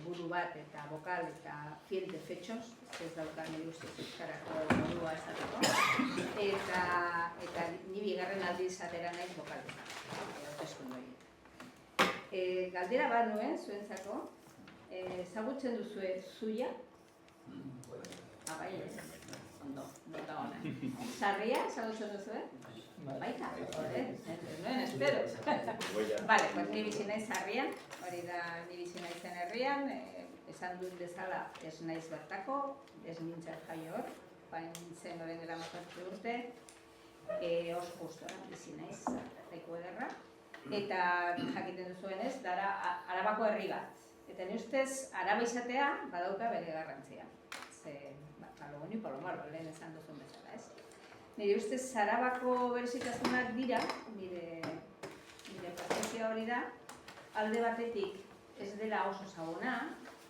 buru bat eta bokal eta fiel de fechos, ez dauka nire ustez euskarako modua esateko, eta ni bigarren aldiz atera naiz bokaletan, hauteskunde horiek. Galdera bat nuen, zuentzako, ezagutzen duzue zuia? Bai, ondo, nota ona. Sarria, ezagutzen duzue? Baita, nuen espero. Bale, pues ni bizi naiz Sarrian, hori da ni bizi naizen herrian, esan dut bezala ez naiz bertako, ez nintzen jaio hor, baina nintzen orain dela 14 urte, oso gustora bizi naiz, leku ederra, eta jakiten duzuenez, dara Arabako herri bat. Eta ni ustez, Araba izatea badauka bere garrantzia. Ze, lo bueno y por lo malo, lehen esan duzun bezala, ez? Nire ustez, Arabako berezitasunak dira, nire percepzioa hori da, alde batetik ez dela oso ezaguna,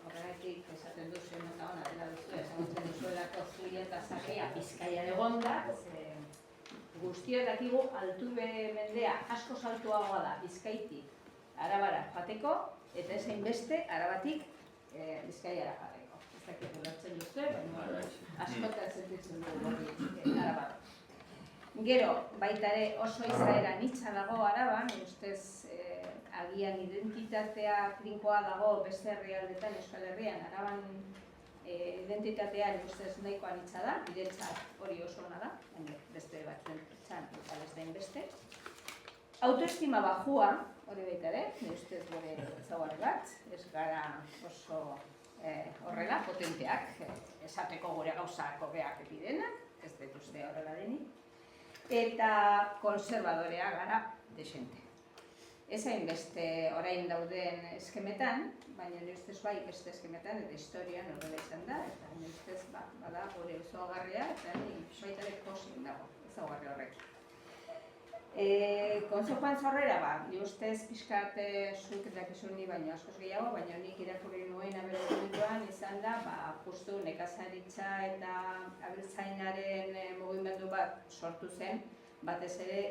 horregatik esaten duzu nota ona dela duzu, ezagutzen duzuelako zuia eta Sarria Bizkaian egonda, guztiok dakigu Altuve mendea asko saltuagoa da Bizkaitik Arabara joateko, eta ez hainbeste Arabatik Bizkaiara joateko. Ez dakit ulertzen duzu, baina askotan sentitzen dugu hori Arabara. Gero, baita ere oso izaera nitsa dago Araban, ustez agian identitatea trinkoa dago beste herrialdetan, Euskal Herrian, Araban identitatea ustez nahikoa nitsa da, biretzat hori oso ona da, beste batzuentzat eta beste hainbeste. Autoestima bajua, hori baita ere, ustez gure ezaugarri bat, ez gara oso horrela, potenteak, esateko gure gauzak hobeak epidenak, ez dut uste horrela denik. Eta konservadorea gara desente. Ez hainbeste orain dauden eskemetan, baina nire ustez bai beste eskemetan eta historian horrela izan da, eta nire ustez bada gure ezaugarria eta baita ere pozik dago ezaugarri horrekin. Kontzejuan zorrera, nire ustez pixkat zuk dakizun ni baina askoz gehiago, baina nik irakurri nuen abertzituan izan da, justu nekazaritza eta abeltzainaren mugimendu bat sortu zen, batez ere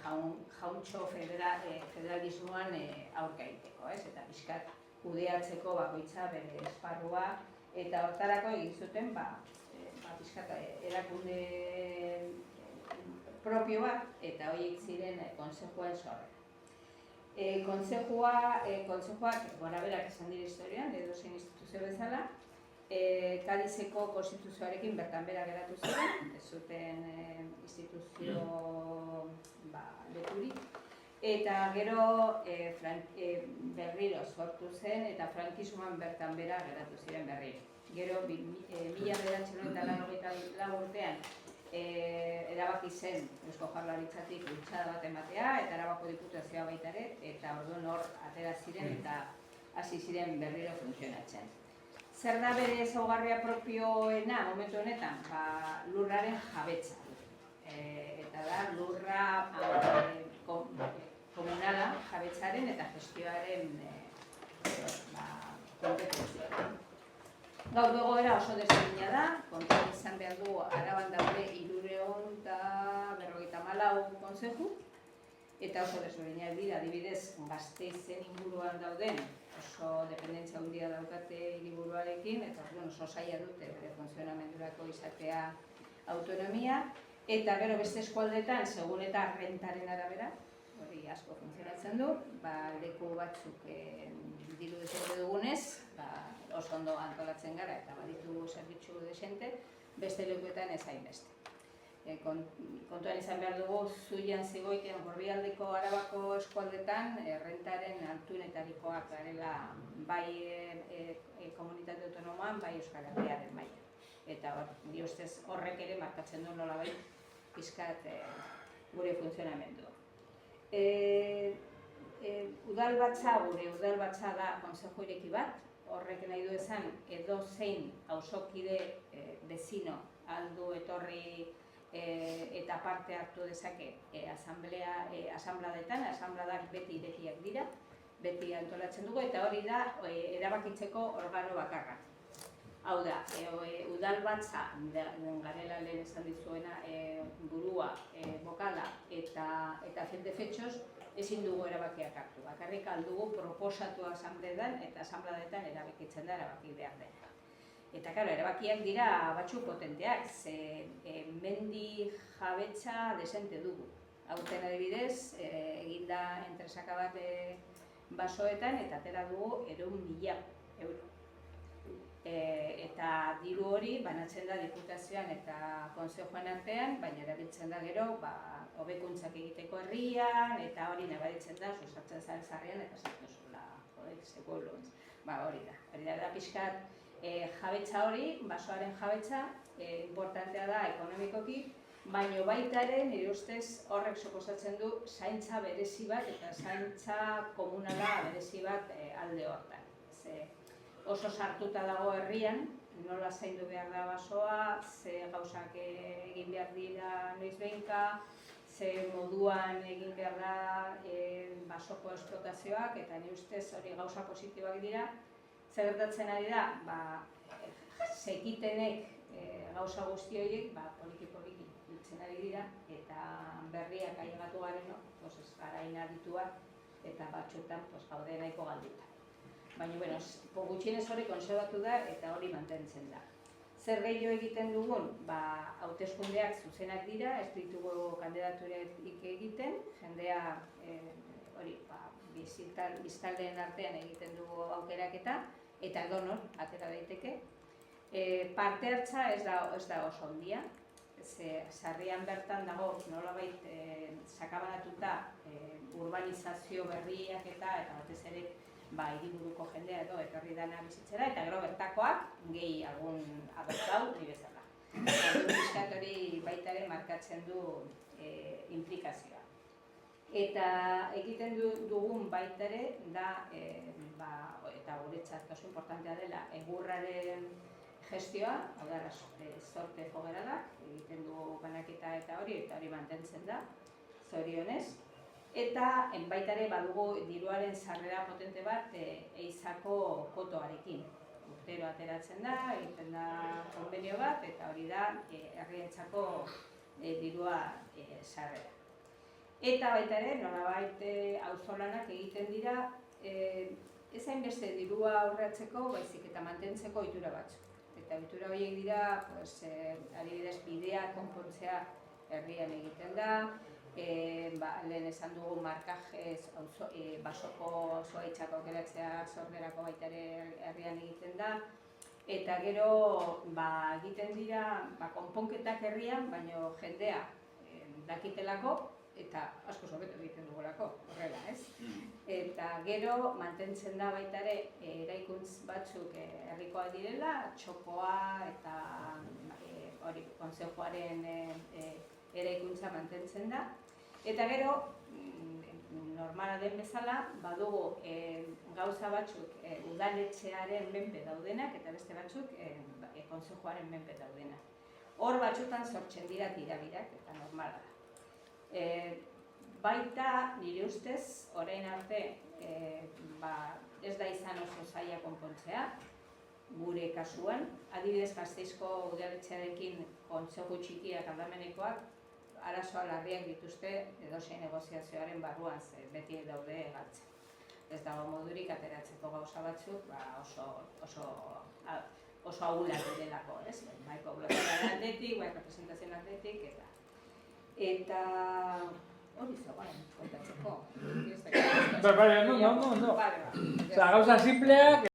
jauntxo federalismoan aurka egiteko, eta pixkat kudeatzeko bakoitza bere esparrua, eta hortarako egin zuten pixkat erakunde propio bat, eta horiek ziren kontsejuen sorrera. Kontzejuak goraberak esan dira historian, edozein instituzio bezala, Kadizeko konstituzioarekin bertan bera geratu ziren, ez zuten instituzio lekurik, eta gero berriro sortu zen eta frankismoan bertan bera geratu ziren berriro. Gero 1994 urtean erabaki zen Eusko Jaurlaritzatik bultzada bat ematea eta Arabako diputazioa baita ere, eta orduan hor atera ziren eta hasi ziren berriro funtzionatzen. Zer da bere ezaugarria propioena momentu honetan? Lurraren jabetza. Eta da lurra komunala jabetzaren eta gestioaren kompetentzia. Gaur egoera oso desberdina da, kontuan izan behar du Araban daude 354 kontzeju, eta oso desberdinak dira, adibidez Gasteizen inguruan dauden, oso dependentzia handia daukate hiriburuarekin, eta oso zaila dute bere funtzionamendurako izatea autonomia, eta gero beste eskualdetan, segun eta rentaren arabera, hori asko funtzionatzen du, leku batzuk diru desente dugunez, oso ondo antolatzen gara eta baditu zerbitzu desente, beste lekuetan ez hainbeste. Kontuan izan behar dugu, Zuian Zigoiten Gorrialdeko Arabako eskualdetan rentaren altuenetarikoak garela bai komunitate autonomoan, bai Euskal Herriaren maila. Eta nire ustez horrek ere markatzen du nolabait pixkat gure funtzionamendua. Udalbatza, gure udalbatza da kontzeju ireki bat, horrek nahi du esan edo zein auzokide bezino aldu etorri eta parte hartu dezake asanbladetan, asanbladak beti irekiak dira, beti antolatzen dugu, eta hori da erabakitzeko organo bakarra. Hau da, udalbatza, garela lehen esan dizuena, burua, bokala eta fiel de fechos, ezin dugu erabakiak hartu. Bakarrik aldugu proposatu asambledan eta asambledetan erabakitzen da erabaki behar dena. Eta, claro, erabakiak dira batzu potenteak, ze mendi jabetza desente dugu. Aurten adibidez, eginda entresaka bat basoetan eta atera dugu 100.000 euro. Eta diru hori banatzen da diputazioan eta konsejoan artean, baina erabiltzen da gero hobekuntzak egiteko herrian, eta hori nabaritzen da, sustatzen zaren zarrian eta sartu zula, segulo. Hori da pixkat jabetza hori, basoaren jabetza, importantea da ekonomikoki, baina baita ere, nire ustez horrek suposatzen du zaintza berezi bat eta zaintza komunala berezi bat alde hortan. Oso sartuta dago herrian, nola zaindu behar da basoa, ze gauzak egin behar dira noiz behinka, ze moduan egin behar da basoko esplotazioak, eta nire ustez hori gauza positiboak dira. Zer gertatzen ari da, zekitenek gauza guzti horiek poliki-poliki biltzen ari dira, eta berriak ailegatu garen, gara inadituak, eta batzuetan gaude nahiko galduta. Baina, gutxienez hori konserbatu da eta hori mantentzen da. Zer gehiago egiten dugun? Hauteskundeak zuzenak dira, ez ditugu kandidaturik egiten, jendea biztaldeen artean egiten dugu aukeraketa, eta edonor, atera daiteke. Parte hartza ez da oso ondia, sarrian bertan dago nolabait sakabanatuta urbanizazio berriak eta batez ere hiriburuko jendea edo etorri dana bizitzera, eta gero bertakoak gehi algun abertzau ni bezala. Piskat hori baita ere markatzen du implikazioa. Eta egiten dugun baita ere da, eta guretzat oso importantea dela, egurraren gestioa, hau da, sorte fogeradak, egiten du banaketa eta hori mantentzen da, zorionez. Eta baita ere badugu diruaren sarrera potente bat eizako kotoarekin. Urtero ateratzen da, egiten da konbenio bat, eta hori da herrientzako dirua sarrera. Eta baita ere, nolabait auzolanak egiten dira, ez hainbeste dirua aurreatzeko, baizik eta mantentzeko ohitura batzuk. Eta ohitura horiek dira, adibidez, bidea konpontzea herrian egiten da, lehen esan dugu markajez basoko zuaitzako aukeratzea sorberako baita ere herrian egiten da, eta gero egiten dira konponketak herrian, baina jendea dakitelako eta asko hobeto egiten dugulako, horrela, ez? Eta gero mantentzen da baita ere eraikuntz batzuk herrikoak direla, txokoa eta konsejoaren eraikuntza mantentzen da. Eta gero, normala den bezala, badugu gauza batzuk udaletxearen menpe daudenak eta beste batzuk konsejoaren menpe daudenak. Hor batzutan sortzen dira tirabirak eta normala da. Baita, nire ustez, orain arte ez da izan oso zaila konpontzea, gure kasuan, adibidez Gasteizko udaletxearekin kontseju txikiak aldamenekoak, arazoa larriak dituzte edozein negoziazioaren barruan, beti daude galtzen. Ez dago modurik ateratzeko gauza batzuk oso ahulak direlako, ez? Bai poblazioaren aldetik, bai representazioen aldetik, eta hori zegoen kontatzeko. No. Gauza simpleak